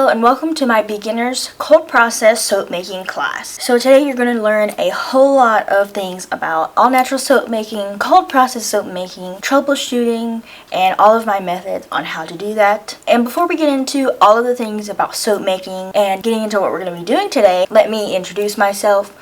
Hello and welcome to my beginner's cold process soap making class. So today you're going to learn a whole lot of things about all natural soap making, cold process soap making, troubleshooting, and all of my methods on how to do that. And before we get into all of the things about soap making and getting into what we're going to be doing today, let me introduce myself.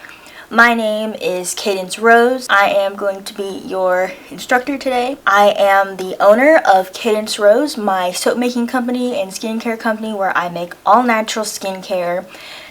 My name is Cadence Rose. I am going to be your instructor today. I am the owner of Cadence Rose, my soap making company and skincare company where I make all natural skincare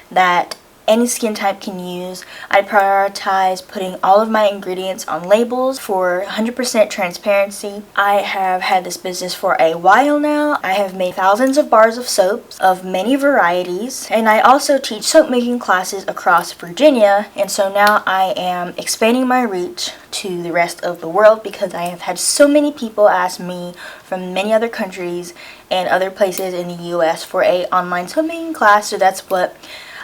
that any skin type can use. I prioritize putting all of my ingredients on labels for 100% transparency. I have had this business for a while now. I have made thousands of bars of soaps of many varieties, and I also teach soap making classes across Virginia, and so now I am expanding my reach to the rest of the world because I have had so many people ask me from many other countries and other places in the US for a online soap making class, so that's what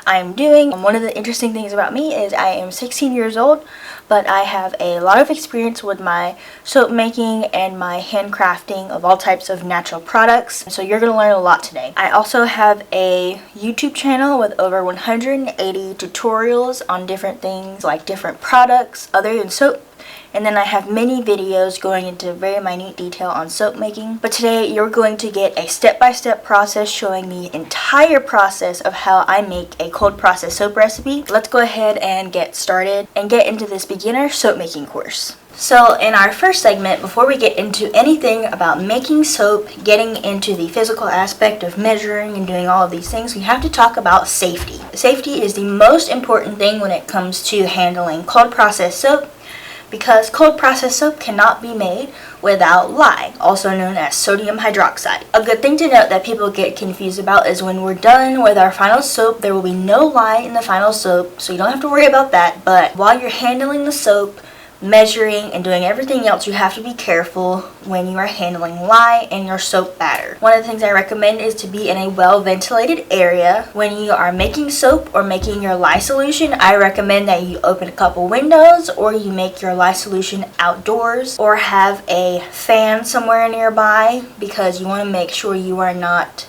I'm doing. One of the interesting things about me is I am 16 years old, but I have a lot of experience with my soap making and my handcrafting of all types of natural products. So you're going to learn a lot today. I also have a YouTube channel with over 180 tutorials on different things like different products other than soap. And then I have many videos going into very minute detail on soap making. But today you're going to get a step-by-step process showing the entire process of how I make a cold process soap recipe. Let's go ahead and get started and get into this beginner soap making course. So in our first segment, before we get into anything about making soap, getting into the physical aspect of measuring and doing all of these things, we have to talk about safety. Safety is the most important thing when it comes to handling cold process soap, because cold process soap cannot be made without lye, also known as sodium hydroxide. A good thing to note that people get confused about is when we're done with our final soap, there will be no lye in the final soap, so you don't have to worry about that. But while you're handling the soap, measuring and doing everything else, you have to be careful when you are handling lye and your soap batter. One of the things I recommend is to be in a well ventilated area. When you are making soap or making your lye solution, I recommend that you open a couple windows or you make your lye solution outdoors or have a fan somewhere nearby, because you want to make sure you are not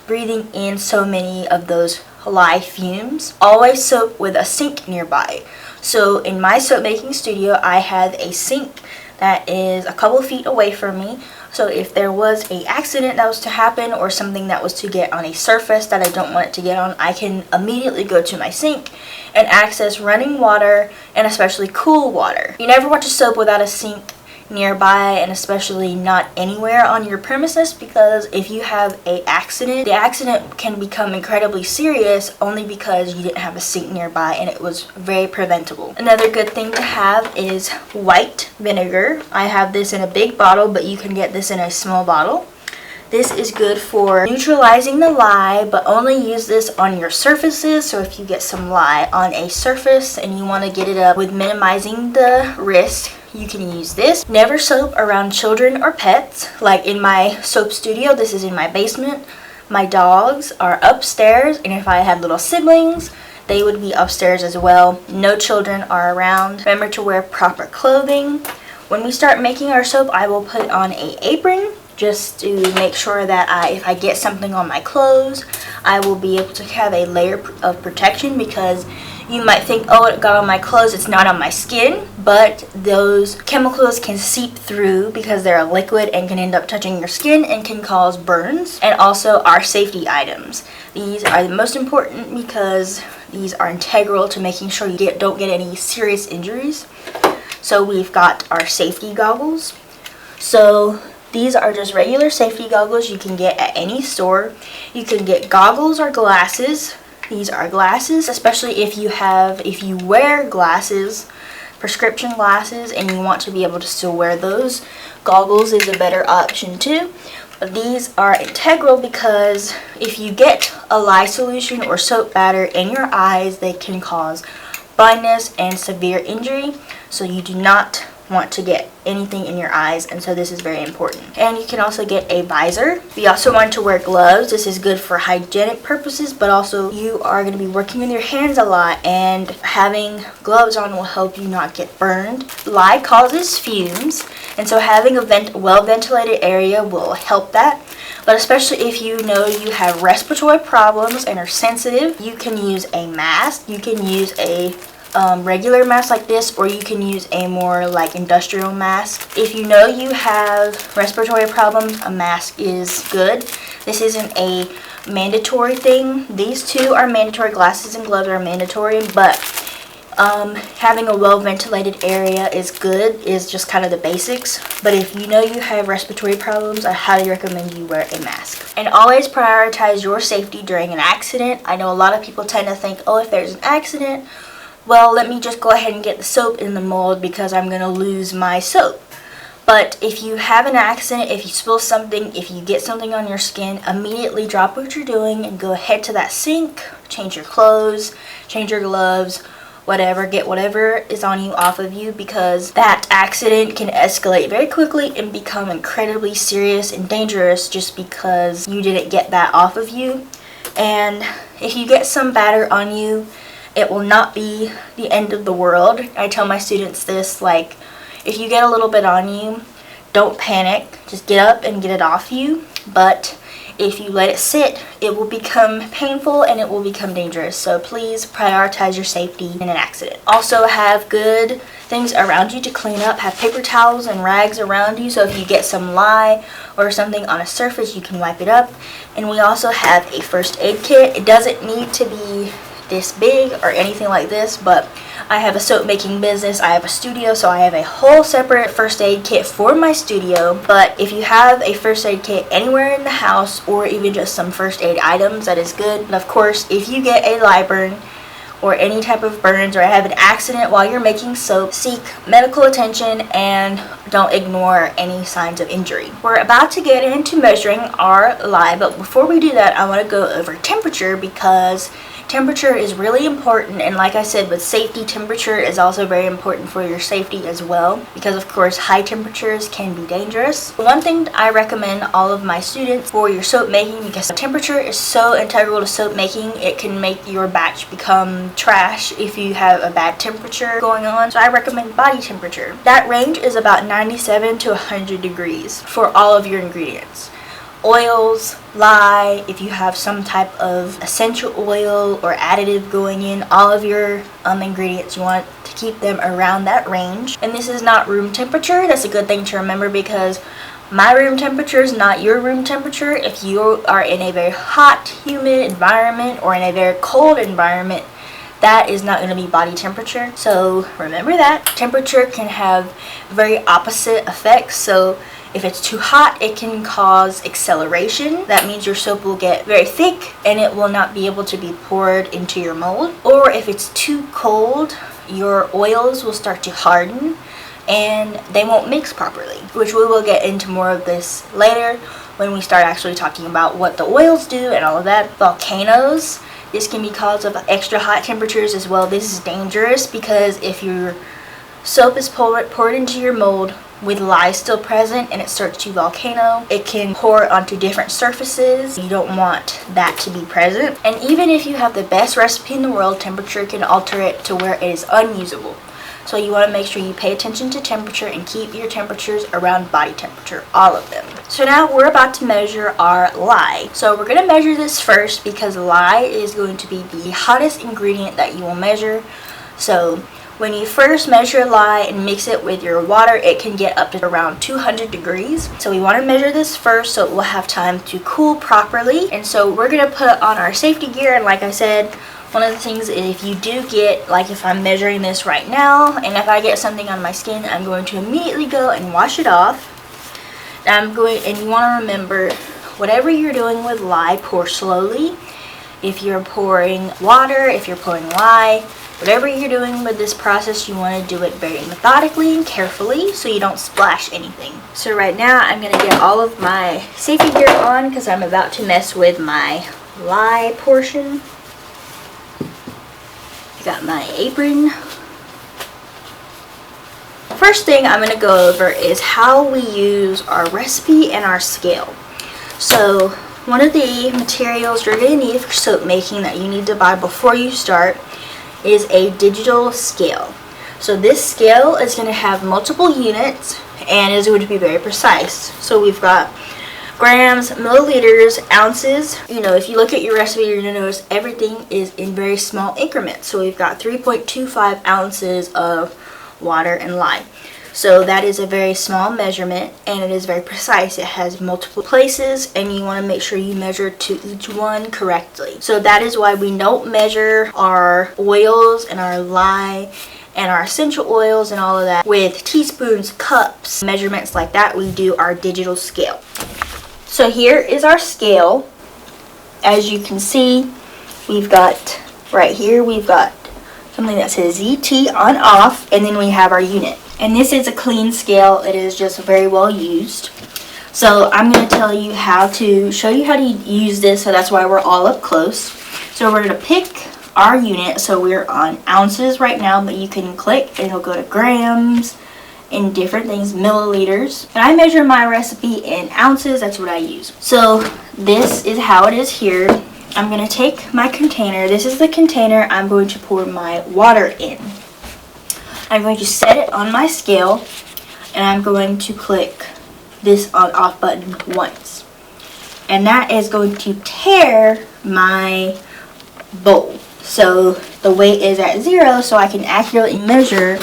breathing in so many of those lye fumes. Always soap with a sink nearby. So in my soap making studio, I have a sink that is a couple feet away from me. So if there was an accident that was to happen or something that was to get on a surface that I don't want it to get on, I can immediately go to my sink and access running water and especially cool water. You never want to soap without a sink nearby, and especially not anywhere on your premises, because if you have an accident, the accident can become incredibly serious only because you didn't have a sink nearby and it was very preventable. Another good thing to have is white vinegar. I have this in a big bottle, but you can get this in a small bottle. This is good for neutralizing the lye, but only use this on your surfaces. So if you get some lye on a surface and you want to get it up with minimizing the risk, you can use this. Never soap around children or pets. Like in my soap studio, this is in my basement. My dogs are upstairs, and if I had little siblings, they would be upstairs as well. No children are around. Remember to wear proper clothing. When we start making our soap, I will put on an apron just to make sure that if I get something on my clothes, I will be able to have a layer of protection, because you might think, oh, it got on my clothes, it's not on my skin, but those chemicals can seep through because they're a liquid and can end up touching your skin and can cause burns. And also our safety items. These are the most important because these are integral to making sure you don't get any serious injuries. So we've got our safety goggles. So these are just regular safety goggles you can get at any store. You can get goggles or glasses. These are glasses, especially if you wear glasses, prescription glasses, and you want to be able to still wear those. Goggles is a better option too. But these are integral because if you get a lye solution or soap batter in your eyes, they can cause blindness and severe injury. So you do not want to get anything in your eyes, and so this is very important. And you can also get a visor. You also want to wear gloves. This is good for hygienic purposes, but also you are going to be working with your hands a lot, and having gloves on will help you not get burned. Lye causes fumes, and so having a well-ventilated area will help that. But especially if you know you have respiratory problems and are sensitive, you can use a mask. You can use a regular mask like this, or you can use a more like industrial mask. If you know you have respiratory problems, a mask is good. This isn't a mandatory thing. These two are mandatory. Glasses and gloves are mandatory, but having a well-ventilated area is good, is just kind of the basics. But if you know you have respiratory problems, I highly recommend you wear a mask. And always prioritize your safety during an accident. I know a lot of people tend to think, oh, if there's an accident, well, let me just go ahead and get the soap in the mold because I'm going to lose my soap. But if you have an accident, if you spill something, if you get something on your skin, immediately drop what you're doing and go ahead to that sink, change your clothes, change your gloves, whatever, get whatever is on you off of you, because that accident can escalate very quickly and become incredibly serious and dangerous just because you didn't get that off of you. And if you get some batter on you, it will not be the end of the world. I tell my students this, like, if you get a little bit on you, don't panic. Just get up and get it off you. But if you let it sit, it will become painful and it will become dangerous. So please prioritize your safety in an accident. Also have good things around you to clean up. Have paper towels and rags around you, so if you get some lye or something on a surface, you can wipe it up. And we also have a first aid kit. It doesn't need to be this big or anything like this, but I have a soap making business, I have a studio, so I have a whole separate first aid kit for my studio. But if you have a first aid kit anywhere in the house, or even just some first aid items, that is good. And of course, if you get a lye burn or any type of burns, or have an accident while you're making soap, seek medical attention and don't ignore any signs of injury. We're about to get into measuring our lye, but before we do that, I want to go over temperature, because temperature is really important, and like I said, with safety, temperature is also very important for your safety as well, because of course high temperatures can be dangerous. One thing I recommend all of my students for your soap making, because temperature is so integral to soap making, it can make your batch become trash if you have a bad temperature going on. So I recommend body temperature. That range is about 97 to 100 degrees for all of your ingredients. Oils, lye, if you have some type of essential oil or additive going in, all of your ingredients, you want to keep them around that range. And this is not room temperature. That's a good thing to remember, because my room temperature is not your room temperature. If you are in a very hot, humid environment or in a very cold environment, that is not going to be body temperature. So remember that. Temperature can have very opposite effects. So if it's too hot, it can cause acceleration. That means your soap will get very thick and it will not be able to be poured into your mold. Or if it's too cold, your oils will start to harden and they won't mix properly, which we will get into more of this later when we start actually talking about what the oils do and all of that. Volcanoes, this can be caused of extra hot temperatures as well. This is dangerous because if your soap is poured into your mold with lye still present and it starts to volcano, it can pour onto different surfaces. You don't want that to be present. And even if you have the best recipe in the world, temperature can alter it to where it is unusable. So you want to make sure you pay attention to temperature and keep your temperatures around body temperature, all of them. So now we're about to measure our lye. So we're going to measure this first because lye is going to be the hottest ingredient that you will measure. So when you first measure lye and mix it with your water, it can get up to around 200 degrees. So we want to measure this first so it will have time to cool properly. And so we're going to put on our safety gear, and like I said, one of the things is if you do get, like if I'm measuring this right now, and if I get something on my skin, I'm going to immediately go and wash it off. And you want to remember, whatever you're doing with lye, pour slowly. If you're pouring water, if you're pouring lye, whatever you're doing with this process, you want to do it very methodically and carefully so you don't splash anything. So right now I'm going to get all of my safety gear on because I'm about to mess with my lye portion. I got my apron. first thing I'm going to go over is how we use our recipe and our scale. So one of the materials you're going to need for soap making that you need to buy before you start is a digital scale. So this scale is going to have multiple units and is going to be very precise. So we've got grams, milliliters, ounces. You know, if you look at your recipe, you're going to notice everything is in very small increments. So we've got 3.25 ounces of water and lye. So that is a very small measurement and it is very precise. It has multiple places and you want to make sure you measure to each one correctly. So that is why we don't measure our oils and our lye and our essential oils and all of that with teaspoons, cups, measurements like that. We do our digital scale. So here is our scale. As you can see, we've got right here, we've got something that says ZT on off, and then we have our unit. And this is a clean scale. It is just very well used. So I'm going to show you how to use this, so that's why we're all up close. So we're going to pick our unit. So we're on ounces right now, but you can click and it'll go to grams and different things, milliliters. And I measure my recipe in ounces. That's what I use. So this is how it is here. I'm going to take my container. This is the container I'm going to pour my water in. I'm going to set it on my scale and I'm going to click this on off button once. And that is going to tare my bowl. So the weight is at 0, so I can accurately measure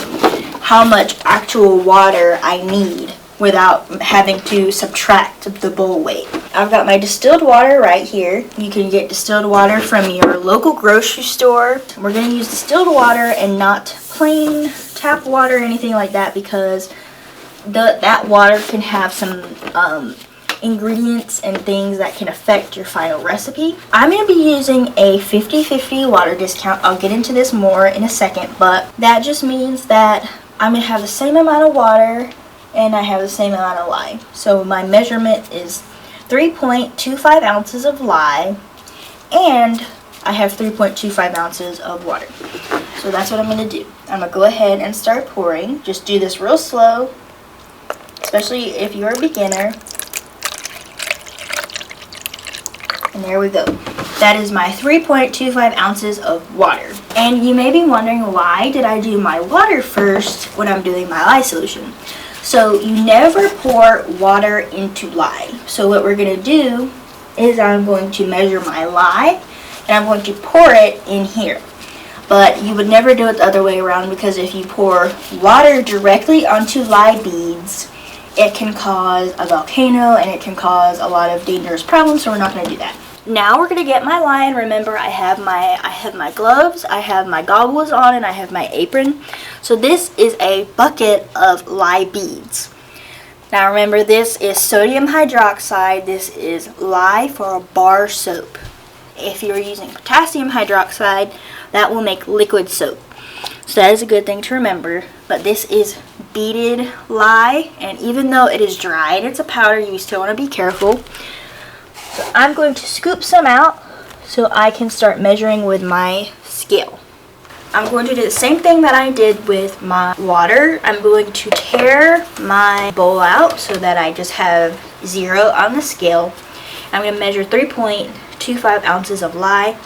how much actual water I need without having to subtract the bowl weight. I've got my distilled water right here. You can get distilled water from your local grocery store. We're going to use distilled water and not plain tap water or anything like that, because that water can have some ingredients and things that can affect your final recipe. I'm going to be using a 50/50 water discount. I'll get into this more in a second, but that just means that I'm going to have the same amount of water and I have the same amount of lye. So my measurement is 3.25 ounces of lye and I have 3.25 ounces of water. So that's what I'm going to do. I'm going to go ahead and start pouring. Just do this real slow, especially if you're a beginner. And there we go. That is my 3.25 ounces of water. And you may be wondering, why did I do my water first when I'm doing my lye solution? So you never pour water into lye. So what we're going to do is I'm going to measure my lye and I'm going to pour it in here. But you would never do it the other way around, because if you pour water directly onto lye beads, it can cause a volcano and it can cause a lot of dangerous problems, so we're not going to do that. Now we're going to get my lye, and remember I have my gloves, I have my goggles on, and I have my apron. So this is a bucket of lye beads. Now remember, this is sodium hydroxide. This is lye for a bar soap. If you're using potassium hydroxide, that will make liquid soap. So that is a good thing to remember. But this is beaded lye, and even though it is dry and it's a powder, you still want to be careful. So I'm going to scoop some out so I can start measuring with my scale. I'm going to do the same thing that I did with my water. I'm going to tare my bowl out so that I just have 0 on the scale. I'm going to measure 3.25 ounces of lye.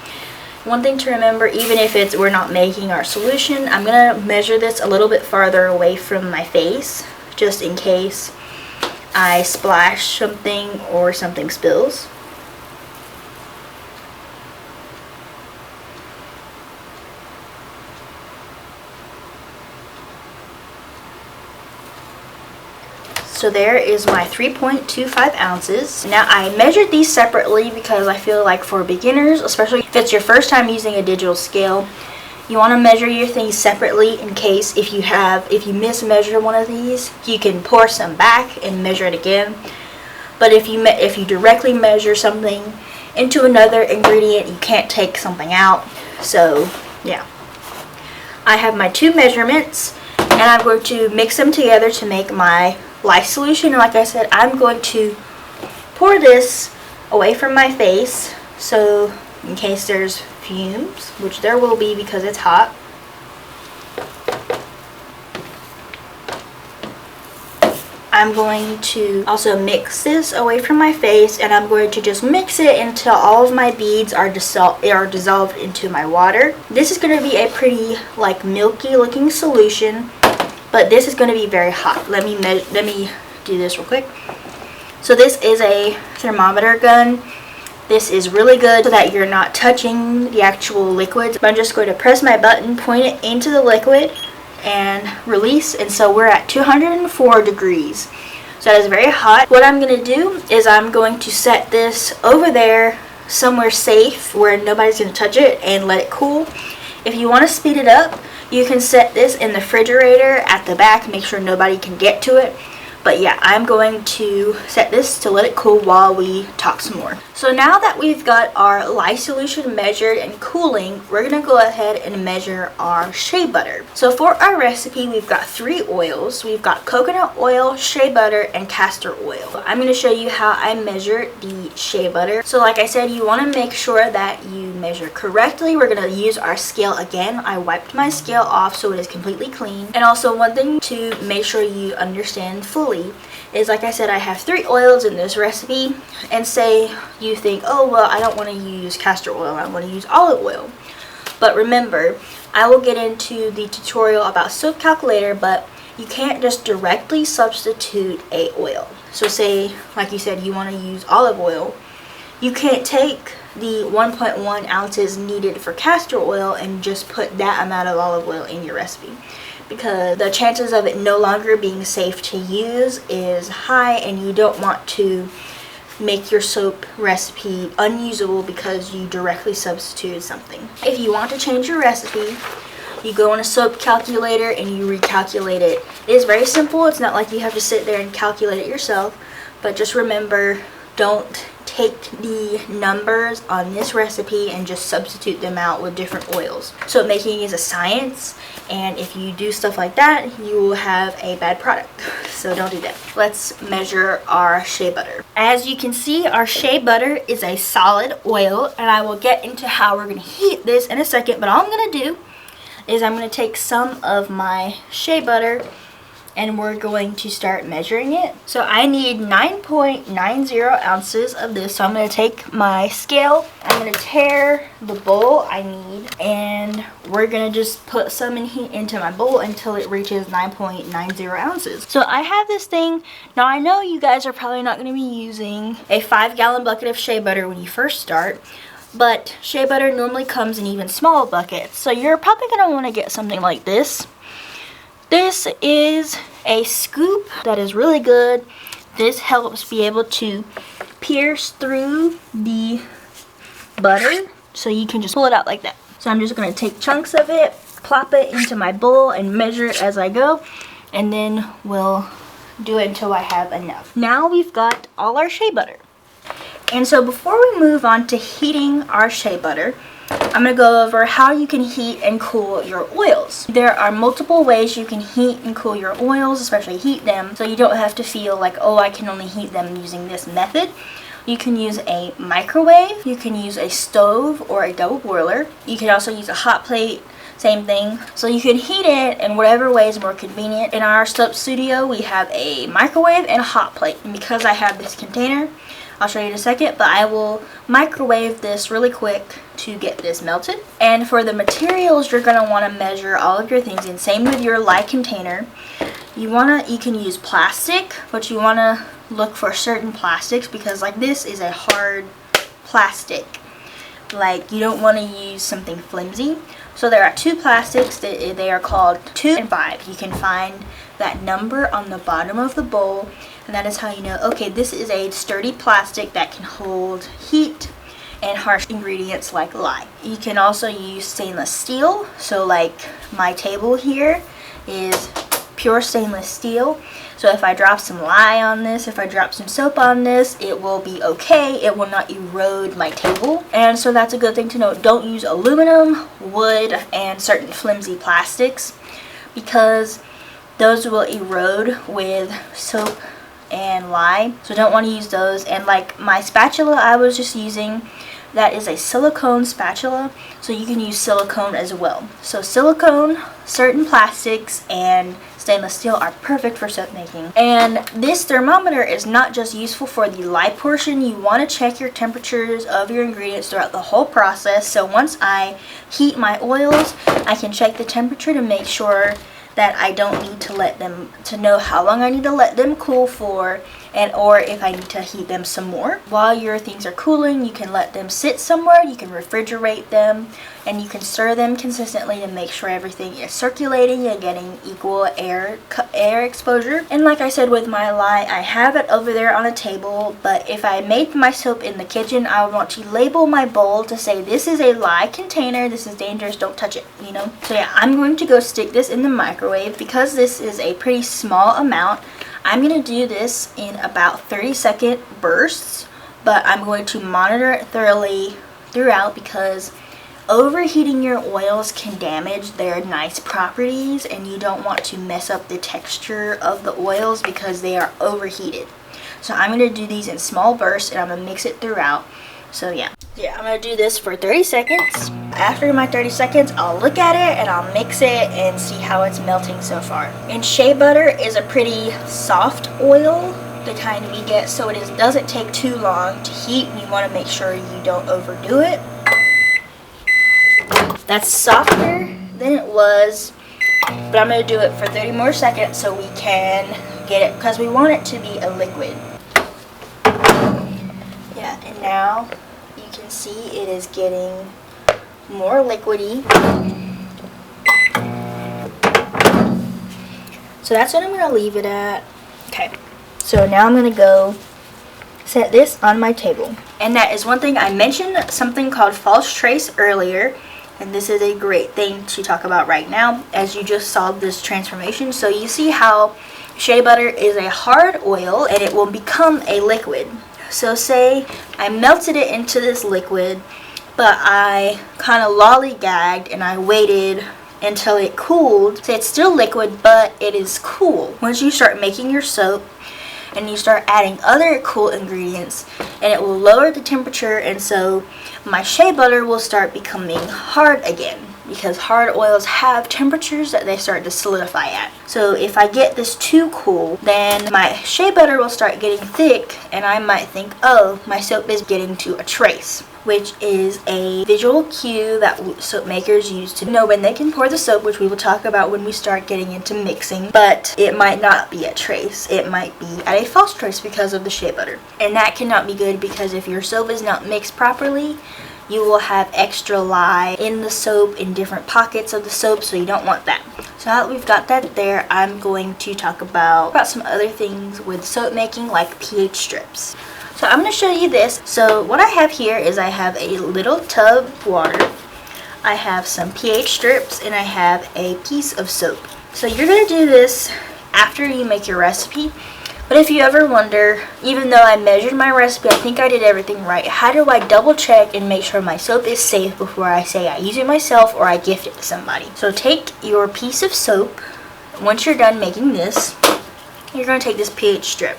One thing to remember, even if we're not making our solution, I'm going to measure this a little bit farther away from my face, just in case I splash something or something spills. So there is my 3.25 ounces. Now I measured these separately because I feel like for beginners, especially if it's your first time using a digital scale, you want to measure your things separately in case if you mismeasure one of these, you can pour some back and measure it again. But if you directly measure something into another ingredient, you can't take something out. So yeah, I have my 2 measurements and I'm going to mix them together to make my lye solution. And like I said, I'm going to pour this away from my face, so in case there's fumes, which there will be because it's hot. I'm going to also mix this away from my face, and I'm going to just mix it until all of my beads are dissolved into my water. This is going to be a pretty like milky looking solution, but this is going to be very hot. Let me do this real quick. So this is a thermometer gun. This is really good so that you're not touching the actual liquids. But I'm just going to press my button, point it into the liquid, and release. And so we're at 204 degrees. So that is very hot. What I'm going to do is I'm going to set this over there somewhere safe where nobody's going to touch it and let it cool. If you want to speed it up, you can set this in the refrigerator at the back. Make sure nobody can get to it. But yeah, I'm going to set this to let it cool while we talk some more. So now that we've got our lye solution measured and cooling, we're going to go ahead and measure our shea butter. So for our recipe, we've got 3 oils. We've got coconut oil, shea butter, and castor oil. I'm going to show you how I measure the shea butter. So like I said, you want to make sure that you measure correctly. We're going to use our scale again. I wiped my scale off so it is completely clean. And also one thing to make sure you understand fully is, like I said, I have 3 oils in this recipe, and say you think, oh well, I don't want to use castor oil, I want to use olive oil. But remember, I will get into the tutorial about Soapcalc later, but you can't just directly substitute a oil. So say, like you said, you want to use olive oil, you can't take the 1.1 ounces needed for castor oil and just put that amount of olive oil in your recipe, because the chances of it no longer being safe to use is high, and you don't want to make your soap recipe unusable because you directly substituted something. If you want to change your recipe, you go on a soap calculator and you recalculate it. It is very simple. It's not like you have to sit there and calculate it yourself, but just remember, don't take the numbers on this recipe and just substitute them out with different oils. Soap making is a science, and if you do stuff like that, you will have a bad product. So don't do that. Let's measure our shea butter. As you can see, our shea butter is a solid oil, and I will get into how we're going to heat this in a second, but all I'm going to do is I'm going to take some of my shea butter and we're going to start measuring it. So I need 9.90 ounces of this. So I'm going to take my scale, I'm going to tare the bowl I need, and we're going to just put some into my bowl until it reaches 9.90 ounces. So I have this thing. Now I know you guys are probably not going to be using a 5-gallon bucket of shea butter when you first start, but shea butter normally comes in even small buckets. So you're probably going to want to get something like this. This is a scoop that is really good. This helps be able to pierce through the butter, so you can just pull it out like that. So I'm just going to take chunks of it, plop it into my bowl, and measure it as I go, and then we'll do it until I have enough. Now we've got all our shea butter. And so before we move on to heating our shea butter, I'm going to go over how you can heat and cool your oils. There are multiple ways you can heat and cool your oils, especially heat them, so you don't have to feel like, oh, I can only heat them using this method. You can use a microwave, you can use a stove or a double boiler. You can also use a hot plate, same thing. So you can heat it in whatever way is more convenient. In our soap studio, we have a microwave and a hot plate. And because I have this container, I'll show you in a second, but I will microwave this really quick to get this melted. And for the materials, you're going to want to measure all of your things in. Same with your lye container. You can use plastic, but you want to look for certain plastics, because like this is a hard plastic. Like, you don't want to use something flimsy. So there are 2 plastics. They are called 2 and 5. You can find that number on the bottom of the bowl, and that is how you know, okay, this is a sturdy plastic that can hold heat and harsh ingredients like lye. You can also use stainless steel. So like my table here is pure stainless steel. So if I drop some lye on this, if I drop some soap on this, it will be okay. It will not erode my table. And so that's a good thing to know. Don't use aluminum, wood, and certain flimsy plastics, because those will erode with soap and lye. So don't want to use those. And like my spatula I was just using, that is a silicone spatula, so you can use silicone as well. So silicone, certain plastics, and stainless steel are perfect for soap making. And this thermometer is not just useful for the light portion. You want to check your temperatures of your ingredients throughout the whole process. So once I heat my oils, I can check the temperature to make sure that I don't need to let them, to know how long I need to let them cool for, and or if I need to heat them some more. While your things are cooling, you can let them sit somewhere, you can refrigerate them, and you can stir them consistently to make sure everything is circulating and getting equal air exposure. And like I said with my lye, I have it over there on a table, but if I made my soap in the kitchen, I would want to label my bowl to say this is a lye container, this is dangerous, don't touch it, you know. So yeah, I'm going to go stick this in the microwave. Because this is a pretty small amount, I'm going to do this in about 30-second bursts, but I'm going to monitor it thoroughly throughout because overheating your oils can damage their nice properties, and you don't want to mess up the texture of the oils because they are overheated. So I'm going to do these in small bursts, and I'm going to mix it throughout. So yeah, I'm going to do this for 30 seconds. After my 30 seconds, I'll look at it and I'll mix it and see how it's melting so far. And shea butter is a pretty soft oil, the kind we get, so it doesn't take too long to heat. You want to make sure you don't overdo it. That's softer than it was, but I'm going to do it for 30 more seconds so we can get it, because we want it to be a liquid. Yeah, and now you can see it is getting more liquidy. So that's what I'm going to leave it at. Okay, so now I'm going to go set this on my table. And that is one thing, I mentioned something called false trace earlier, and this is a great thing to talk about right now as you just saw this transformation. So you see how shea butter is a hard oil and it will become a liquid. So say I melted it into this liquid, but I kind of lollygagged and I waited until it cooled. So it's still liquid, but it is cool. Once you start making your soap and you start adding other cool ingredients, and it will lower the temperature, and so my shea butter will start becoming hard again, because hard oils have temperatures that they start to solidify at. So if I get this too cool, then my shea butter will start getting thick, and I might think, oh, my soap is getting to a trace, which is a visual cue that soap makers use to know when they can pour the soap, which we will talk about when we start getting into mixing. But it might not be a trace. It might be at a false trace because of the shea butter. And that cannot be good, because if your soap is not mixed properly, you will have extra lye in the soap, in different pockets of the soap, so you don't want that. So now that we've got that there, I'm going to talk about some other things with soap making, like pH strips. So I'm going to show you this. So what I have here is I have a little tub of water, I have some pH strips, and I have a piece of soap. So you're going to do this after you make your recipe. But if you ever wonder, even though I measured my recipe, I think I did everything right, how do I double check and make sure my soap is safe before I say I use it myself or I gift it to somebody? So take your piece of soap. Once you're done making this, you're going to take this pH strip.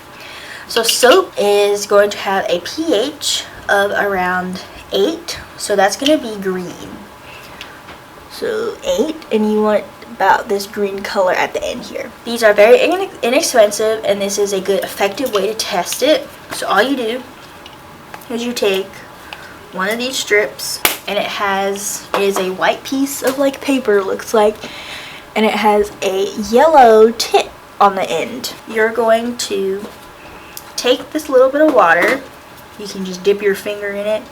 So soap is going to have a pH of around 8, so that's going to be green. So 8, and you want about this green color at the end here. These are very inexpensive, and this is a good effective way to test it. So all you do is you take one of these strips, and it is a white piece of like paper, looks like, and it has a yellow tip on the end. You're going to take this little bit of water, you can just dip your finger in it,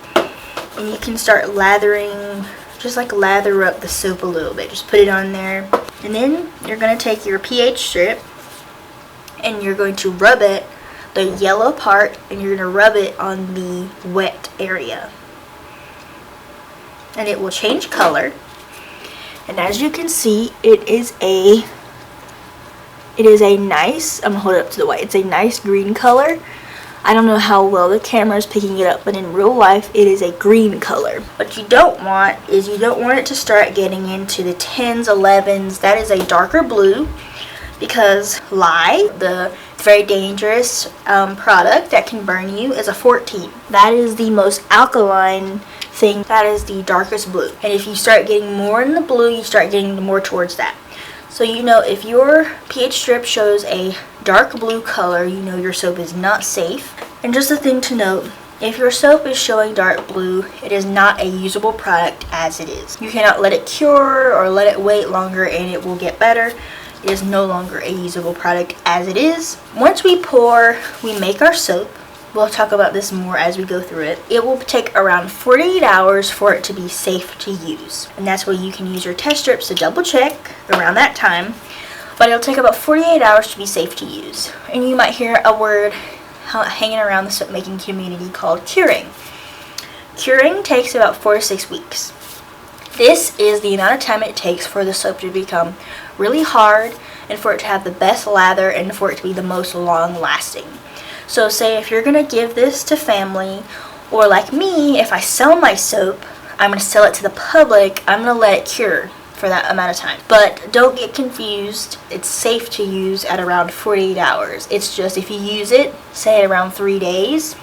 and you can start lathering, just like lather up the soap a little bit. Just put it on there, and then you're going to take your pH strip and you're going to rub it, the yellow part, and you're going to rub it on the wet area, and it will change color. And as you can see, it is a nice, I'm going to hold it up to the white, it's a nice green color. I don't know how well the camera is picking it up, but in real life it is a green color. What you don't want is you don't want it to start getting into the 10s, 11s. That is a darker blue, because lye, the very dangerous product that can burn you, is a 14. That is the most alkaline thing. That is the darkest blue. And if you start getting more in the blue, you start getting more towards that. So you know if your pH strip shows a dark blue color, you know your soap is not safe. And just a thing to note, if your soap is showing dark blue, it is not a usable product as it is. You cannot let it cure or let it wait longer and it will get better. It is no longer a usable product as it is. Once we pour, we make our soap. We'll talk about this more as we go through it. It will take around 48 hours for it to be safe to use. And that's where you can use your test strips to double check around that time. But it'll take about 48 hours to be safe to use. And you might hear a word hanging around the soap making community called curing. Curing takes about 4 to 6 weeks. This is the amount of time it takes for the soap to become really hard and for it to have the best lather and for it to be the most long lasting. So say if you're going to give this to family, or like me, if I sell my soap, I'm going to sell it to the public, I'm going to let it cure for that amount of time. But don't get confused, it's safe to use at around 48 hours. It's just if you use it, say at around 3 days,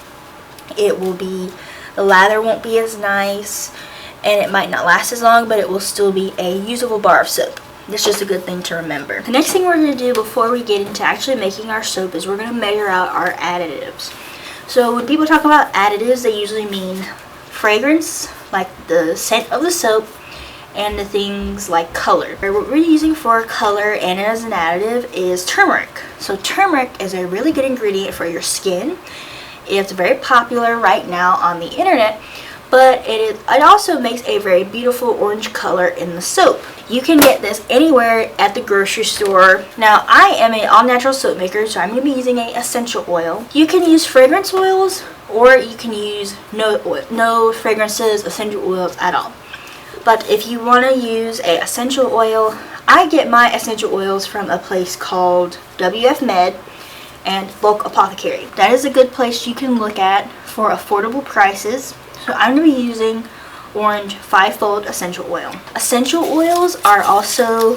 it will be, the lather won't be as nice, and it might not last as long, but it will still be a usable bar of soap. That's just a good thing to remember. The next thing we're going to do before we get into actually making our soap is we're going to measure out our additives. So when people talk about additives, they usually mean fragrance, like the scent of the soap, and the things like color. What we're using for color and as an additive is turmeric. So turmeric is a really good ingredient for your skin. It's very popular right now on the internet, but it also makes a very beautiful orange color in the soap. You can get this anywhere at the grocery store. Now, I am an all-natural soap maker, so I'm going to be using an essential oil. You can use fragrance oils, or you can use no fragrances, essential oils at all. But if you want to use an essential oil, I get my essential oils from a place called WF Med and Bulk Apothecary. That is a good place you can look at for affordable prices. So I'm going to be using Orange 5-fold essential oil. Essential oils are also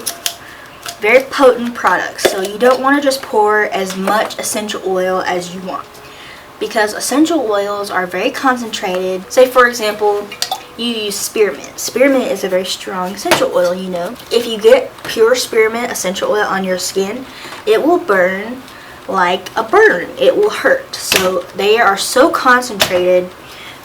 very potent products, so you don't want to just pour as much essential oil as you want, because essential oils are very concentrated. Say for example, you use spearmint. Spearmint is a very strong essential oil, you know. If you get pure spearmint essential oil on your skin, it will burn like a burn. It will hurt. So they are so concentrated,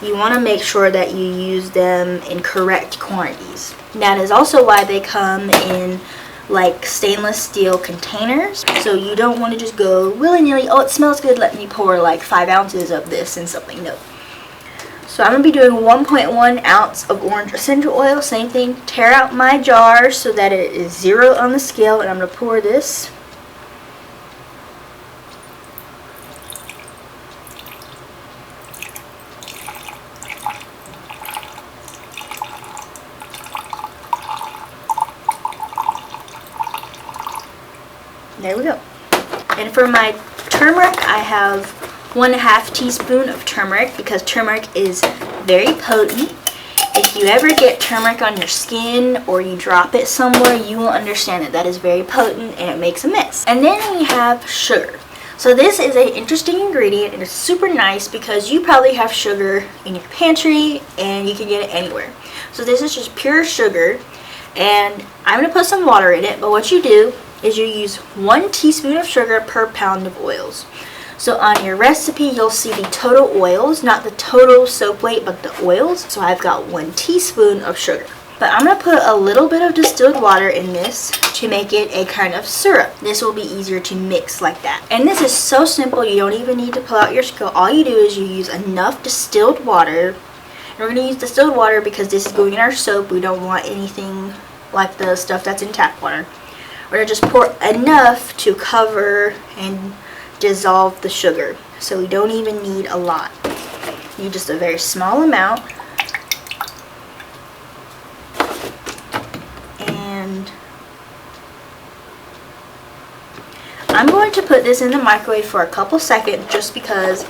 you want to make sure that you use them in correct quantities. That is also why they come in like stainless steel containers. So you don't want to just go willy-nilly, oh it smells good, let me pour like 5 ounces of this in something. No. So I'm going to be doing 1.1 ounce of orange essential oil. Same thing, tear out my jar so that it is 0 on the scale, and I'm going to pour this. There we go. And for my turmeric, I have 1/2 teaspoon of turmeric, because turmeric is very potent. If you ever get turmeric on your skin or you drop it somewhere, you will understand that that is very potent and it makes a mess. And then we have sugar. So this is an interesting ingredient and it's super nice because you probably have sugar in your pantry and you can get it anywhere. So this is just pure sugar, and I'm going to put some water in it, but what you do is you use 1 teaspoon of sugar per pound of oils. So on your recipe, you'll see the total oils, not the total soap weight, but the oils. So I've got 1 teaspoon of sugar. But I'm going to put a little bit of distilled water in this to make it a kind of syrup. This will be easier to mix like that. And this is so simple, you don't even need to pull out your skill. All you do is you use enough distilled water. And we're going to use distilled water because this is going in our soap. We don't want anything like the stuff that's in tap water. We're going to just pour enough to cover and dissolve the sugar. So we don't even need a lot. You need just a very small amount. And I'm going to put this in the microwave for a couple seconds just because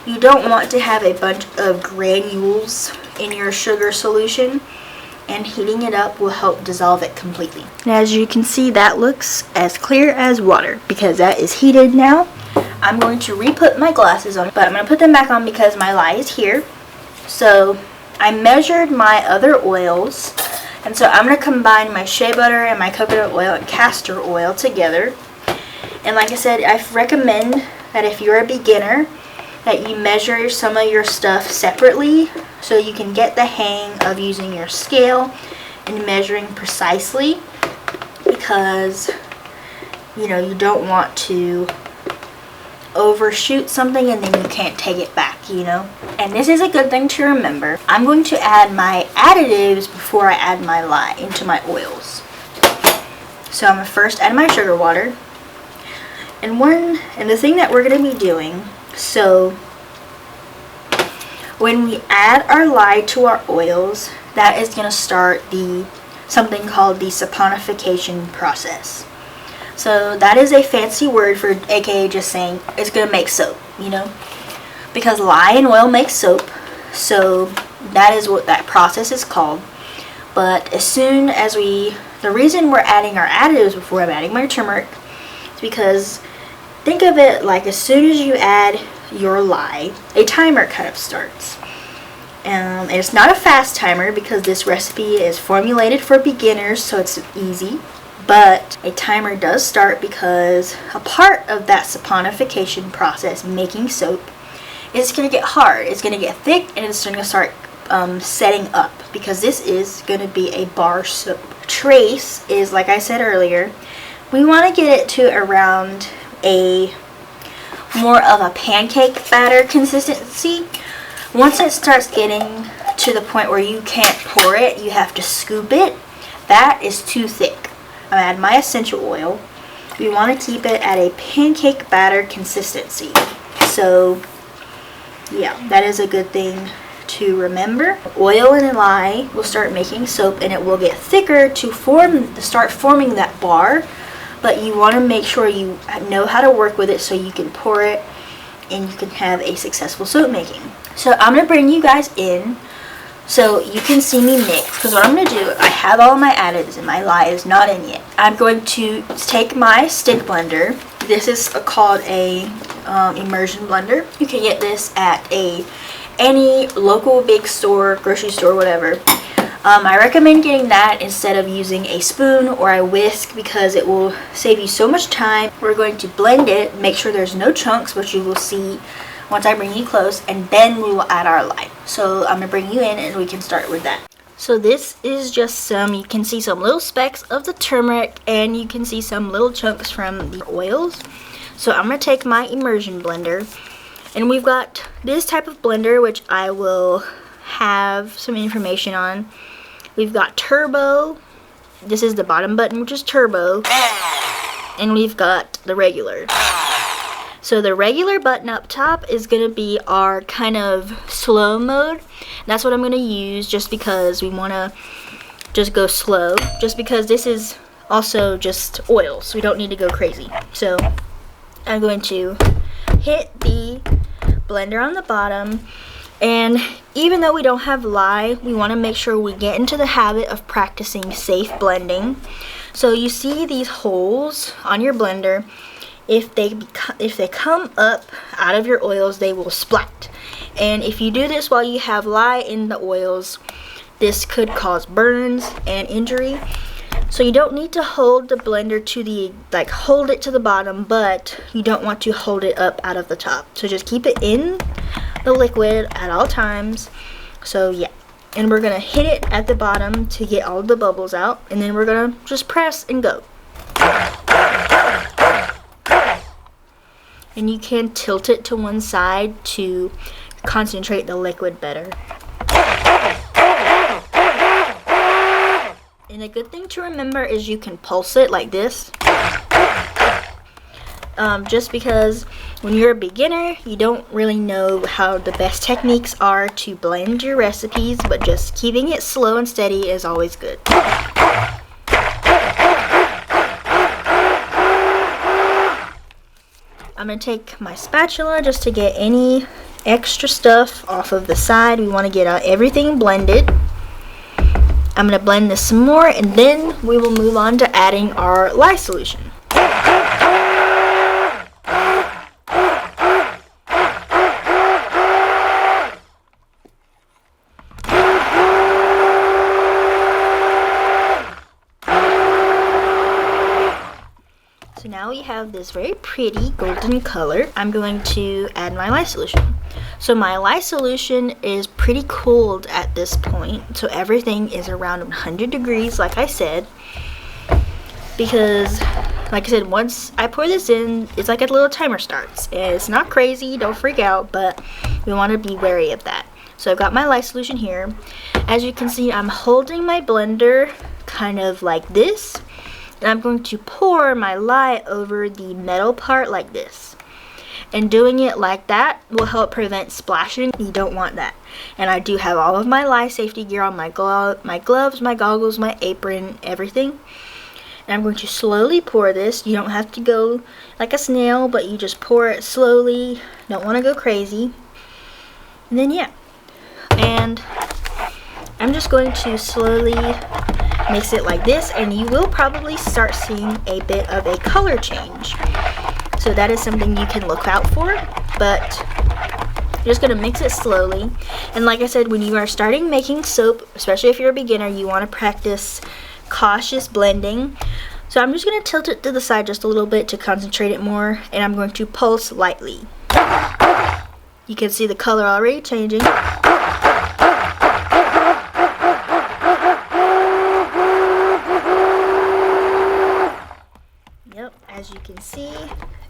you don't want to have a bunch of granules in your sugar solution. And heating it up will help dissolve it completely. And as you can see, that looks as clear as water because that is heated now. I'm going to re-put my glasses on, but I'm going to put them back on because my lye is here. So I measured my other oils And so I'm going to combine my shea butter and my coconut oil and castor oil together. And like I said, I recommend that if you're a beginner, that you measure some of your stuff separately so you can get the hang of using your scale and measuring precisely, because you know you don't want to overshoot something and then you can't take it back, you know. And this is a good thing to remember. I'm going to add my additives before I add my lye into my oils. So I'm going to first add my sugar water. And the thing that we're going to be doing, so when we add our lye to our oils, that is going to start something called the saponification process. So that is a fancy word for, aka just saying it's going to make soap, you know, because lye and oil make soap. So that is what that process is called. But as soon as the reason we're adding our additives before I'm adding my turmeric is because think of it like as soon as you add your lye, a timer kind of starts. And it's not a fast timer because this recipe is formulated for beginners, so it's easy. But a timer does start because a part of that saponification process, making soap, is going to get hard. It's going to get thick and it's going to start setting up, because this is going to be a bar soap. Trace is, like I said earlier, we want to get it to around a more of a pancake batter consistency. Once it starts getting to the point where you can't pour it, you have to scoop it. That is too thick. I add my essential oil. We want to keep it at a pancake batter consistency. So yeah, that is a good thing to remember. Oil and lye will start making soap and it will get thicker to start forming that bar. But you want to make sure you know how to work with it so you can pour it and you can have a successful soap making. So I'm going to bring you guys in so you can see me mix, because what I'm going to do, I have all my additives and my lye is not in yet. I'm going to take my stick blender. This is called a immersion blender. You can get this at any local big store, grocery store, whatever. I recommend getting that instead of using a spoon or a whisk because it will save you so much time. We're going to blend it, make sure there's no chunks, which you will see once I bring you close, and then we will add our lye. So I'm going to bring you in and we can start with that. So this is just you can see some little specks of the turmeric and you can see some little chunks from the oils. So I'm going to take my immersion blender, and we've got this type of blender, which I will have some information on. We've got turbo. This is the bottom button, which is turbo. And we've got the regular. So the regular button up top is going to be our kind of slow mode. That's what I'm going to use just because we want to just go slow. Just because this is also just oil, so we don't need to go crazy. So I'm going to hit the blender on the bottom. And even though we don't have lye, we want to make sure we get into the habit of practicing safe blending. So you see these holes on your blender. If they come up out of your oils, they will splat. And if you do this while you have lye in the oils, this could cause burns and injury. So you don't need to hold the blender to hold it to the bottom, but you don't want to hold it up out of the top. So just keep it in the liquid at all times. So yeah, and we're gonna hit it at the bottom to get all the bubbles out, and then we're gonna just press and go. And you can tilt it to one side to concentrate the liquid better. And a good thing to remember is you can pulse it like this. Just because when you're a beginner, you don't really know how the best techniques are to blend your recipes, but just keeping it slow and steady is always good. I'm going to take my spatula just to get any extra stuff off of the side. We want to get everything blended. I'm going to blend this some more, and then we will move on to adding our lye solution. have this very pretty golden color, I'm going to add my lye solution. So my lye solution is pretty cooled at this point, so everything is around 100 degrees like I said, because like I said, once I pour this in, it's like a little timer starts. It's not crazy, don't freak out, but we want to be wary of that. So I've got my lye solution here. As you can see, I'm holding my blender kind of like this, and I'm going to pour my lye over the metal part like this. And doing it like that will help prevent splashing. You don't want that. And I do have all of my lye safety gear on, my gloves, my goggles, my apron, everything. And I'm going to slowly pour this. You don't have to go like a snail, but you just pour it slowly. Don't want to go crazy. And then yeah. And I'm just going to slowly mix it like this, and you will probably start seeing a bit of a color change. So that is something you can look out for, but you're just going to mix it slowly. And like I said, when you are starting making soap, especially if you're a beginner, you want to practice cautious blending. So I'm just going to tilt it to the side just a little bit to concentrate it more, and I'm going to pulse lightly. You can see the color already changing. Yep, as you can see,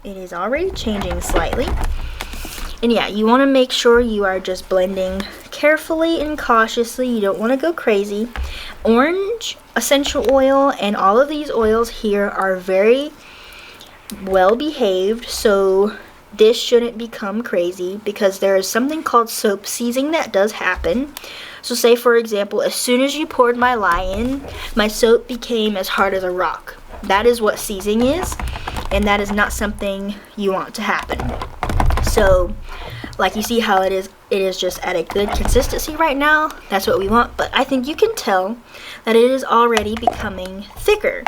it is already changing slightly. And yeah, you want to make sure you are just blending carefully and cautiously. You don't want to go crazy. Orange essential oil and all of these oils here are very well behaved, so this shouldn't become crazy, because there is something called soap seizing that does happen. So say for example, as soon as you poured my lye in, my soap became as hard as a rock. That is what seizing is, and that is not something you want to happen. So like you see how it is just at a good consistency right now. That's what we want, but I think you can tell that it is already becoming thicker.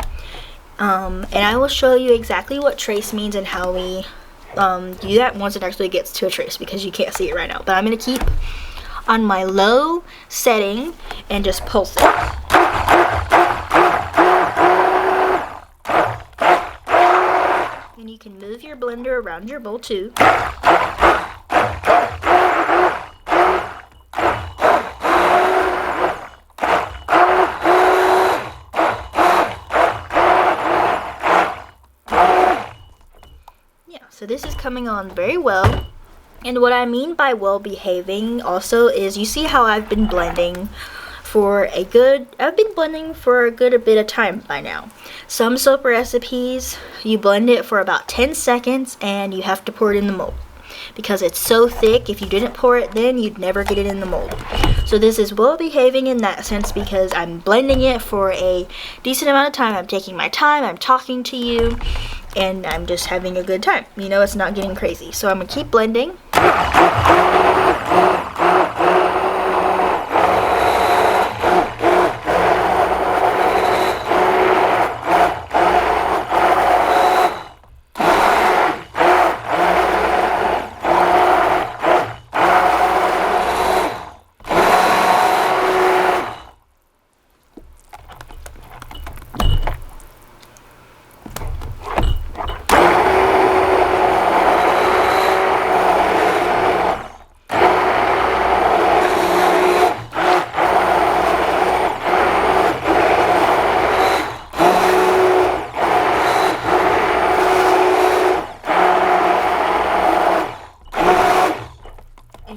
And I will show you exactly what trace means and how we do that once it actually gets to a trace, because you can't see it right now. But I'm going to keep on my low setting and just pulse it. And you can move your blender around your bowl too. So this is coming on very well. And what I mean by well behaving also is, you see how I've been blending for a good bit of time by now. Some soap recipes, you blend it for about 10 seconds and you have to pour it in the mold, because it's so thick. If you didn't pour it then, you'd never get it in the mold. So this is well behaving in that sense, because I'm blending it for a decent amount of time. I'm taking my time, I'm talking to you, and I'm just having a good time. You know, it's not getting crazy. So I'm gonna keep blending.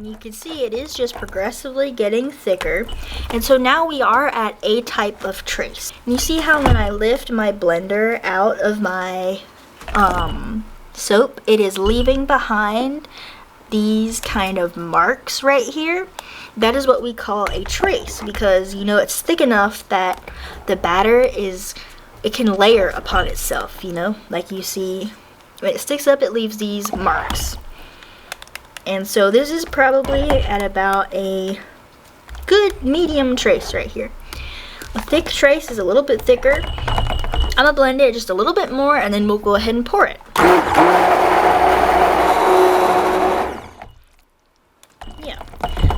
You can see it is just progressively getting thicker, and so now we are at a type of trace. And you see how when I lift my blender out of my soap, it is leaving behind these kind of marks right here. That is what we call a trace, because you know it's thick enough that the batter it can layer upon itself, you know, like you see when it sticks up, it leaves these marks. And so this is probably at about a good medium trace right here. A thick trace is a little bit thicker. I'm gonna blend it just a little bit more, and then we'll go ahead and pour it. Yeah,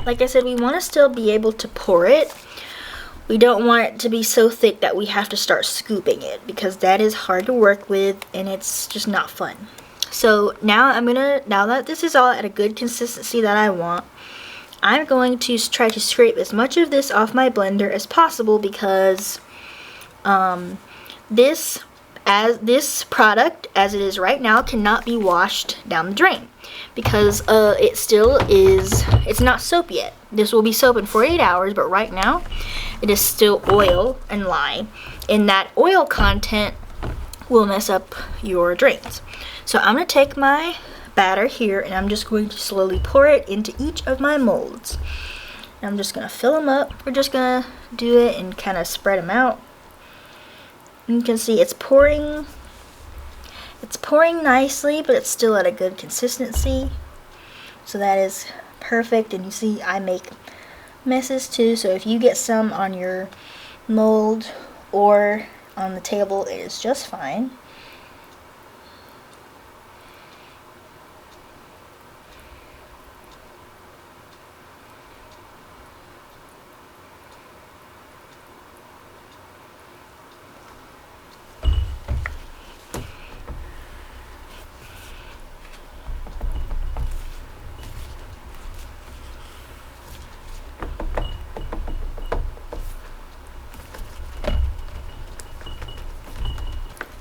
like I said, we want to still be able to pour it. We don't want it to be so thick that we have to start scooping it, because that is hard to work with and it's just not fun. So now now that this is all at a good consistency that I want, I'm going to try to scrape as much of this off my blender as possible, because this product as it is right now cannot be washed down the drain, because it's not soap yet. This will be soap in 48 hours, but right now it is still oil and lye, and that oil content will mess up your drains. So I'm going to take my batter here and I'm just going to slowly pour it into each of my molds. And I'm just going to fill them up. We're just going to do it and kind of spread them out. You can see it's pouring nicely, but it's still at a good consistency. So that is perfect. And you see I make messes too, so if you get some on your mold or on the table, it is just fine.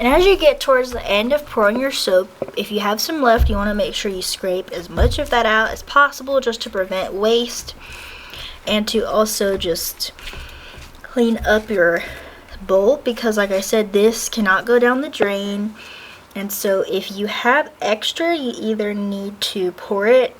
And as you get towards the end of pouring your soap, if you have some left, you want to make sure you scrape as much of that out as possible, just to prevent waste and to also just clean up your bowl, because like I said, this cannot go down the drain. And so if you have extra, you either need to pour it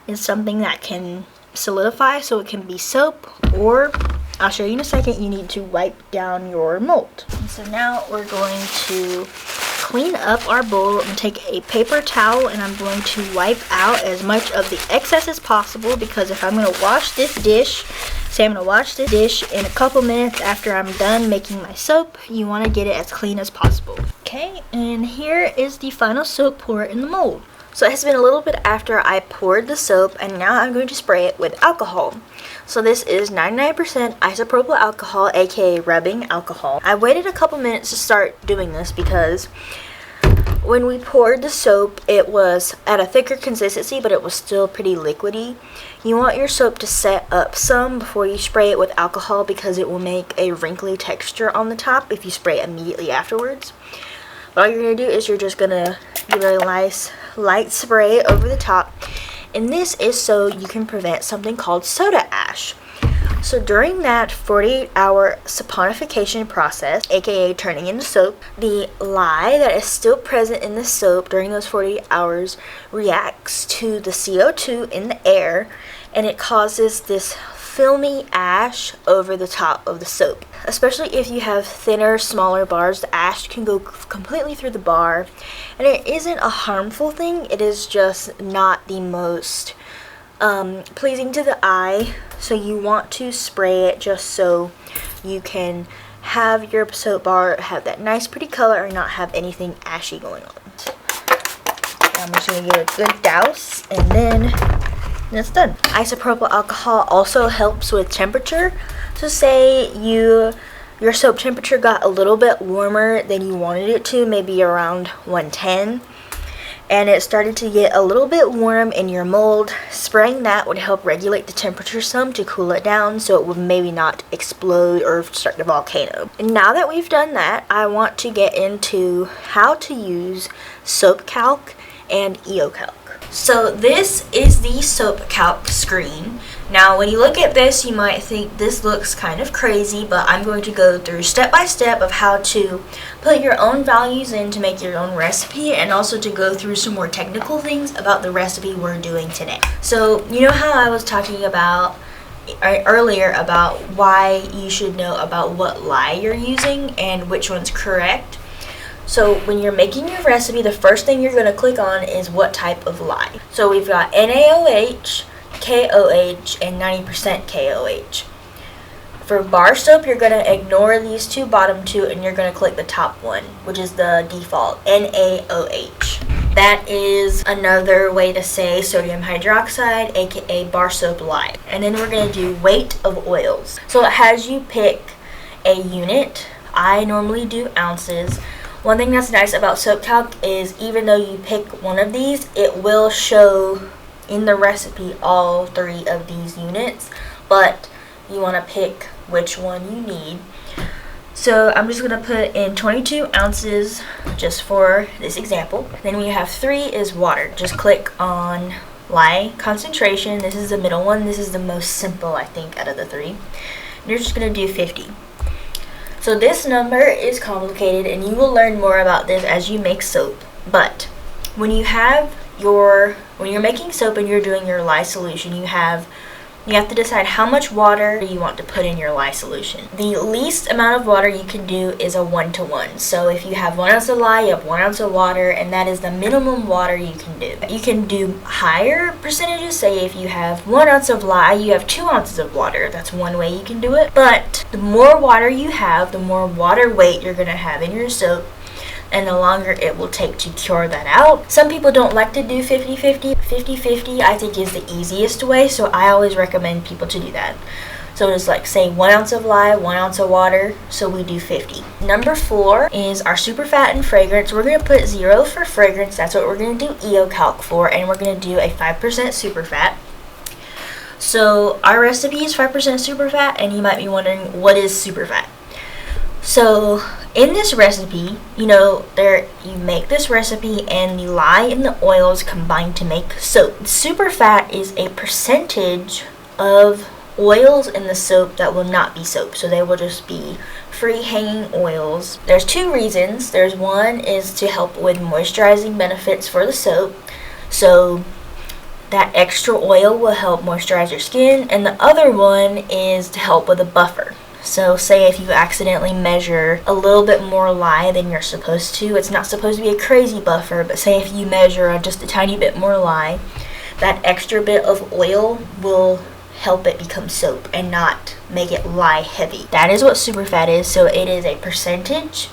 in something that can solidify so it can be soap, or I'll show you in a second, you need to wipe down your mold. And so now we're going to clean up our bowl. I'm going to take a paper towel and I'm going to wipe out as much of the excess as possible, because if I'm going to wash this dish, say I'm going to wash this dish in a couple minutes after I'm done making my soap, you want to get it as clean as possible. Okay, and here is the final soap pour in the mold. So it has been a little bit after I poured the soap, and now I'm going to spray it with alcohol. So this is 99% isopropyl alcohol, aka rubbing alcohol. I waited a couple minutes to start doing this because when we poured the soap, it was at a thicker consistency, but it was still pretty liquidy. You want your soap to set up some before you spray it with alcohol, because it will make a wrinkly texture on the top if you spray it immediately afterwards. But all you're going to do is you're just going to give it a nice light spray over the top. And this is so you can prevent something called soda ash. So during that 48-hour saponification process, aka turning into soap, the lye that is still present in the soap during those 48 hours reacts to the CO2 in the air, and it causes this filmy ash over the top of the soap. Especially if you have thinner, smaller bars, the ash can go completely through the bar, and it isn't a harmful thing, it is just not the most pleasing to the eye. So you want to spray it just so you can have your soap bar have that nice pretty color and not have anything ashy going on. I'm just going to give it a good douse, and then it's done. Isopropyl alcohol also helps with temperature. So say your soap temperature got a little bit warmer than you wanted it to, maybe around 110, and it started to get a little bit warm in your mold. Spraying that would help regulate the temperature some to cool it down, so it would maybe not explode or start a volcano. And now that we've done that, I want to get into how to use Soapcalc and Calc. So this is the Soapcalc screen. Now when you look at this, you might think this looks kind of crazy, but I'm going to go through step by step of how to put your own values in to make your own recipe, and also to go through some more technical things about the recipe we're doing today. So you know how I was talking about earlier about why you should know about what lye you're using and which one's correct? So when you're making your recipe, the first thing you're going to click on is what type of lye. So we've got NaOH, KOH, and 90% KOH. For bar soap, you're going to ignore these two bottom two, and you're going to click the top one, which is the default, NaOH. That is another way to say sodium hydroxide, aka bar soap lye. And then we're going to do weight of oils. So it has you pick a unit. I normally do ounces. One thing that's nice about Soapcalc is even though you pick one of these, it will show in the recipe all 3 of these units, but you want to pick which one you need. So I'm just going to put in 22 ounces just for this example. Then we have 3 is water. Just click on lye concentration. This is the middle one. This is the most simple, I think, out of the 3. And you're just going to do 50. So this number is complicated, and you will learn more about this as you make soap. But when you're making soap and you're doing your lye solution, you have to decide how much water you want to put in your lye solution. The least amount of water you can do is a 1-to-1. So if you have 1 ounce of lye, you have 1 ounce of water, and that is the minimum water you can do. You can do higher percentages. Say if you have 1 ounce of lye, you have 2 ounces of water. That's one way you can do it. But the more water you have, the more water weight you're going to have in your soap, and the longer it will take to cure that out. Some people don't like to do 50-50. 50-50 I think is the easiest way, so I always recommend people to do that. So it's like say 1 ounce of lye, 1 ounce of water, so we do 50. Number 4 is our super fat and fragrance. We're going to put 0 for fragrance. That's what we're going to do Soapcalc for, and we're going to do a 5% super fat. So our recipe is 5% super fat, and you might be wondering, what is super fat? So in this recipe, you make this recipe and the lye and the oils combine to make soap. Super fat is a percentage of oils in the soap that will not be soap. So they will just be free hanging oils. There's 2 reasons. There's one is to help with moisturizing benefits for the soap. So that extra oil will help moisturize your skin. And the other one is to help with a buffer. So say if you accidentally measure a little bit more lye than you're supposed to, it's not supposed to be a crazy buffer, but say if you measure just a tiny bit more lye, that extra bit of oil will help it become soap and not make it lye heavy. That is what super fat is. So it is a percentage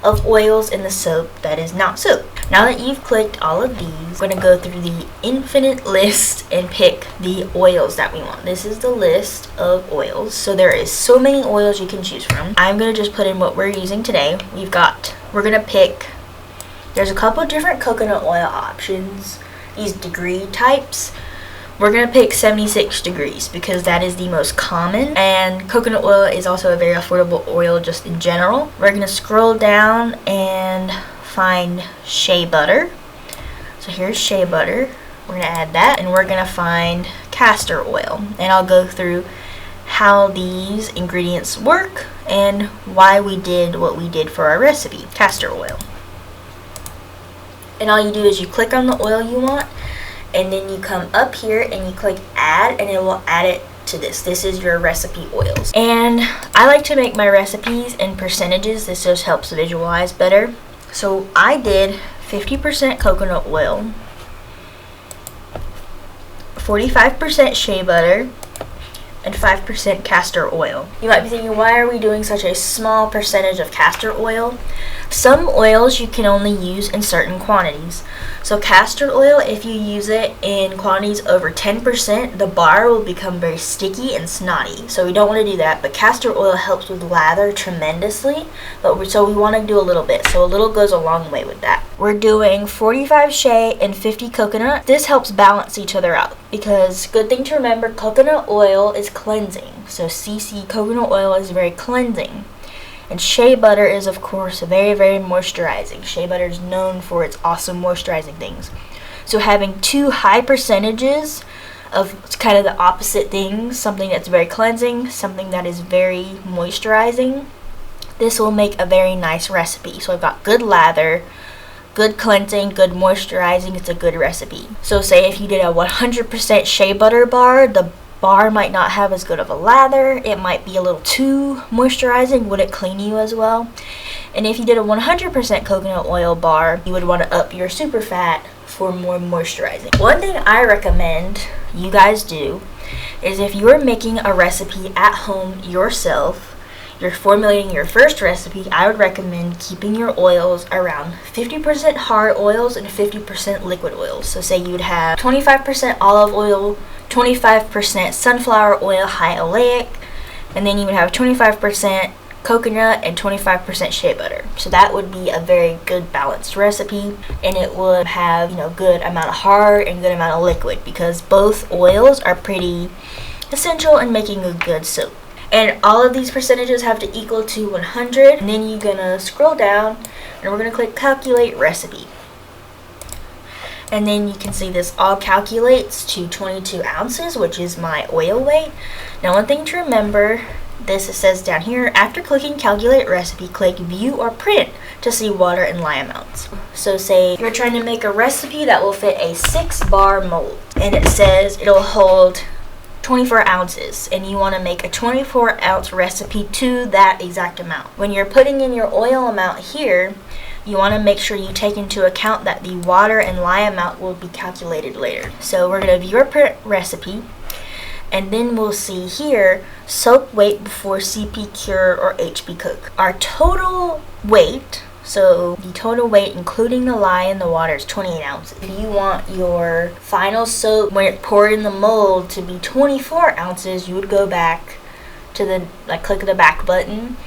of oils in the soap that is not soap. Now that you've clicked all of these, we're going to go through the infinite list and pick the oils that we want. This is the list of oils. So there is so many oils you can choose from. I'm going to just put in what we're using today. We're going to pick, there's a couple different coconut oil options, these degree types. We're going to pick 76 degrees because that is the most common, and coconut oil is also a very affordable oil just in general. We're going to scroll down and find shea butter. So here's shea butter. We're going to add that, and we're going to find castor oil. And I'll go through how these ingredients work and why we did what we did for our recipe. Castor oil. And all you do is you click on the oil you want, and then you come up here and you click add, and it will add it to this. This is your recipe oils. And I like to make my recipes in percentages. This just helps visualize better. So I did 50% coconut oil, 45% shea butter, and 5% castor oil. You might be thinking, why are we doing such a small percentage of castor oil? Some oils you can only use in certain quantities. So castor oil, if you use it in quantities over 10%, the bar will become very sticky and snotty. So we don't want to do that, but castor oil helps with lather tremendously. So we want to do a little bit. So a little goes a long way with that. We're doing 45 shea and 50 coconut. This helps balance each other out because, good thing to remember, coconut oil is cleansing. So CC coconut oil is very cleansing. And shea butter is, of course, very, very moisturizing. Shea butter is known for its awesome moisturizing things. So having 2 high percentages of kind of the opposite things, something that's very cleansing, something that is very moisturizing, this will make a very nice recipe. So I've got good lather, good cleansing, good moisturizing. It's a good recipe. So say if you did a 100% shea butter bar, the bar might not have as good of a lather. It might be a little too moisturizing. Would it clean you as well? And if you did a 100% coconut oil bar, you would want to up your super fat for more moisturizing. One thing I recommend you guys do is if you're making a recipe at home yourself, you're formulating your first recipe, I would recommend keeping your oils around 50% hard oils and 50% liquid oils. So say you would have 25% olive oil, 25% sunflower oil high oleic, and then you would have 25% coconut and 25% shea butter. So that would be a very good balanced recipe, and it would have, you know, good amount of hard and good amount of liquid, because both oils are pretty essential in making a good soap. And all of these percentages have to equal to 100, and then you're gonna scroll down and we're gonna click calculate recipe. And then you can see this all calculates to 22 ounces, which is my oil weight. Now, one thing to remember, this it says down here, after clicking calculate recipe, click view or print to see water and lye amounts. So say you're trying to make a recipe that will fit a 6-bar mold, and it says it'll hold 24 ounces, and you want to make a 24-ounce recipe to that exact amount. When you're putting in your oil amount here, you want to make sure you take into account that the water and lye amount will be calculated later. So we're going to view our print recipe, and then we'll see here soap weight before CP cure or HP cook. Our total weight, so the total weight including the lye and the water, is 28 ounces. If you want your final soap when it poured in the mold to be 24 ounces, you would go back to the, click the back button,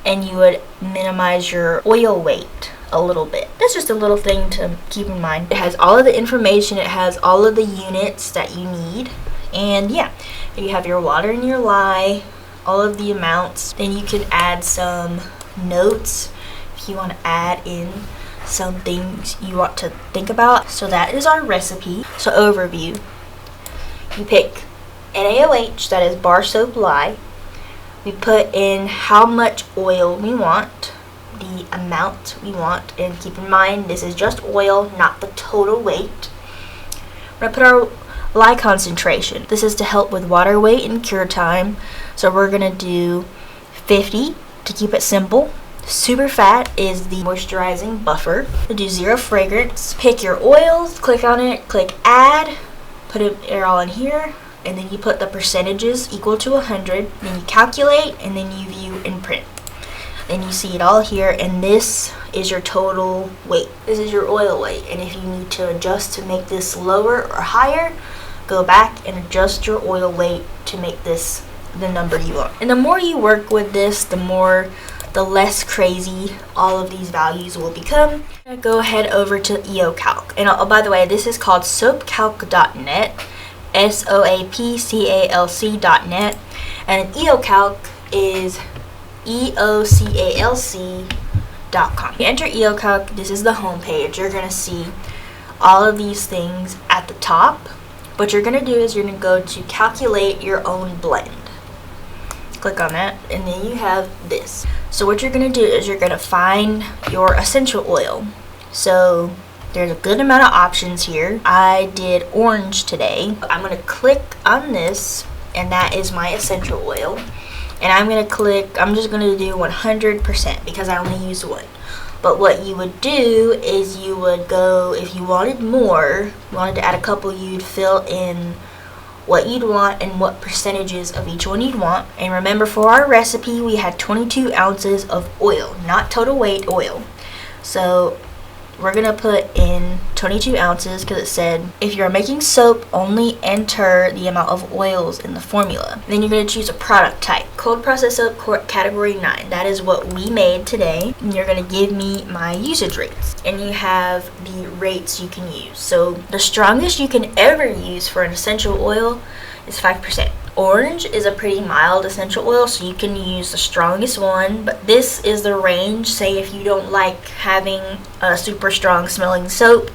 and you would minimize your oil weight a little bit. That's just a little thing to keep in mind. It has all of the information, it has all of the units that you need. And yeah, you have your water and your lye, all of the amounts. Then you can add some notes if you want to add in some things you want to think about. So that is our recipe. So overview, you pick NaOH, that is bar soap lye. We put in how much oil we want, the amount we want, and keep in mind this is just oil, not the total weight. We're going to put our lye concentration. This is to help with water weight and cure time. So we're going to do 50 to keep it simple. Super fat is the moisturizing buffer. We'll do 0 fragrance. Pick your oils, click on it, click add, put it all in here, and then you put the percentages equal to 100. Then you calculate, and then you view and print. And you see it all here, and this is your total weight. This is your oil weight, and if you need to adjust to make this lower or higher, go back and adjust your oil weight to make this the number you want. And the more you work with this, the less crazy all of these values will become. I'm gonna go ahead over to Soapcalc. And oh, by the way, this is called soapcalc.net, SOAPCALC.net, and Soapcalc is EOCALC.com. You enter Soapcalc, this is the home page. You're gonna see all of these things at the top. What you're going to do is you're going to go to calculate your own blend. Click on that, and then you have this. So what you're going to do is you're going to find your essential oil. So there's a good amount of options here. I did orange today. I'm going to click on this, and that is my essential oil. And I'm just going to do 100% because I only used one. But what you would do is you would go, if you wanted more, wanted to add a couple, you'd fill in what you'd want and what percentages of each one you'd want. And remember, for our recipe, we had 22 ounces of oil, not total weight oil. So we're going to put in 22 ounces because it said if you're making soap, only enter the amount of oils in the formula. Then you're going to choose a product type. Cold process soap category 9. That is what we made today. And you're going to give me my usage rates. And you have the rates you can use. So the strongest you can ever use for an essential oil is 5%. Orange is a pretty mild essential oil, so you can use the strongest one, but this is the range. Say if you don't like having a super strong smelling soap,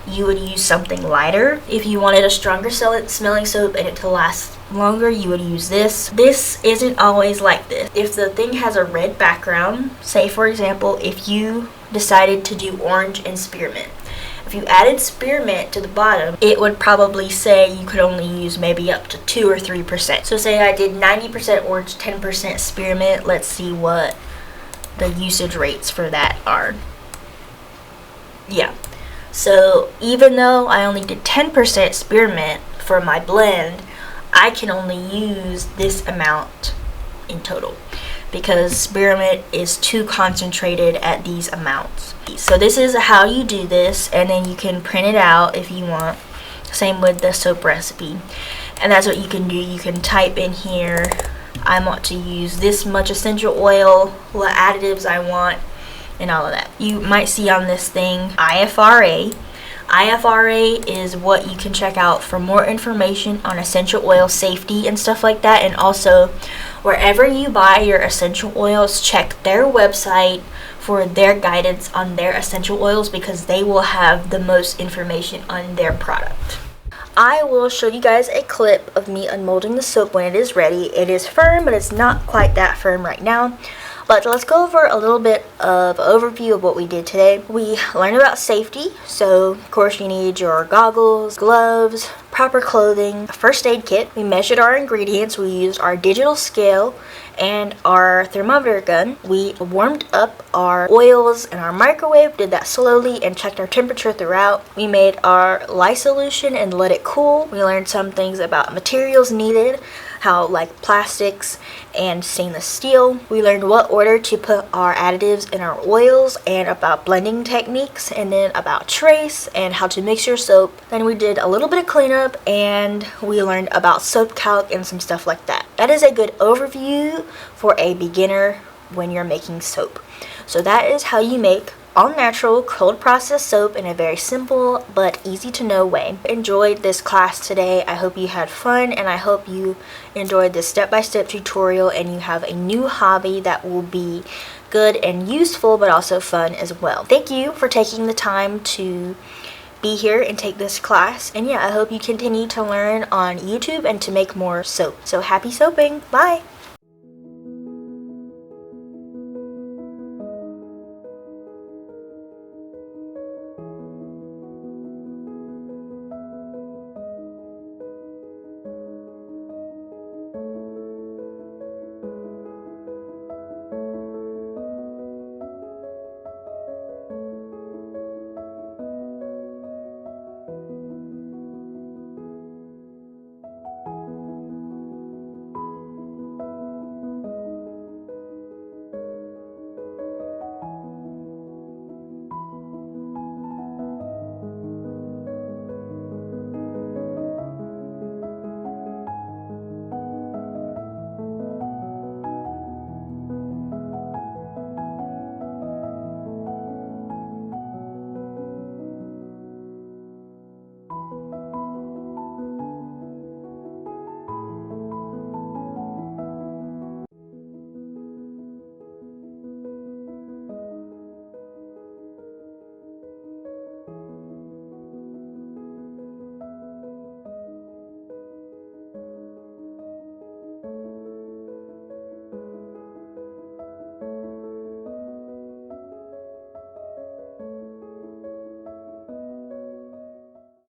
you would use something lighter. If you wanted a stronger smelling soap and it to last longer, you would use this. This isn't always like this. If the thing has a red background, say for example, if you decided to do orange and spearmint, if you added spearmint to the bottom, it would probably say you could only use maybe up to 2 or 3%. So say I did 90% orange, 10% spearmint. Let's see what the usage rates for that are. Yeah. So even though I only did 10% spearmint for my blend, I can only use this amount in total. because spearmint is too concentrated at these amounts. So this is how you do this, and then you can print it out if you want. Same with the soap recipe. And that's what you can do. You can type in here, I want to use this much essential oil, what additives I want, and all of that. You might see on this thing IFRA. IFRA is what you can check out for more information on essential oil safety and stuff like that. And also, wherever you buy your essential oils, check their website for their guidance on their essential oils, because they will have the most information on their product. I will show you guys a clip of me unmolding the soap when it is ready. It is firm, but it's not quite that firm right now. But let's go over a little bit of overview of what we did today. We learned about safety. So, of course, you need your goggles, gloves, proper clothing, a first aid kit. We measured our ingredients. We used our digital scale and our thermometer gun. We warmed up our oils in our microwave, did that slowly, and checked our temperature throughout. We made our lye solution and let it cool. We learned some things about materials needed, how like plastics and stainless steel. We learned what order to put our additives in our oils, and about blending techniques, and then about trace and how to mix your soap. Then we did a little bit of cleanup, and we learned about Soapcalc and some stuff like that. That is a good overview for a beginner when you're making soap. So that is how you make all-natural cold process soap in a very simple but easy to know way. Enjoyed this class today. I hope you had fun, and I hope you enjoyed this step-by-step tutorial and you have a new hobby that will be good and useful, but also fun as well. Thank you for taking the time to be here and take this class. And yeah, I hope you continue to learn on YouTube and to make more soap. So happy soaping. Bye!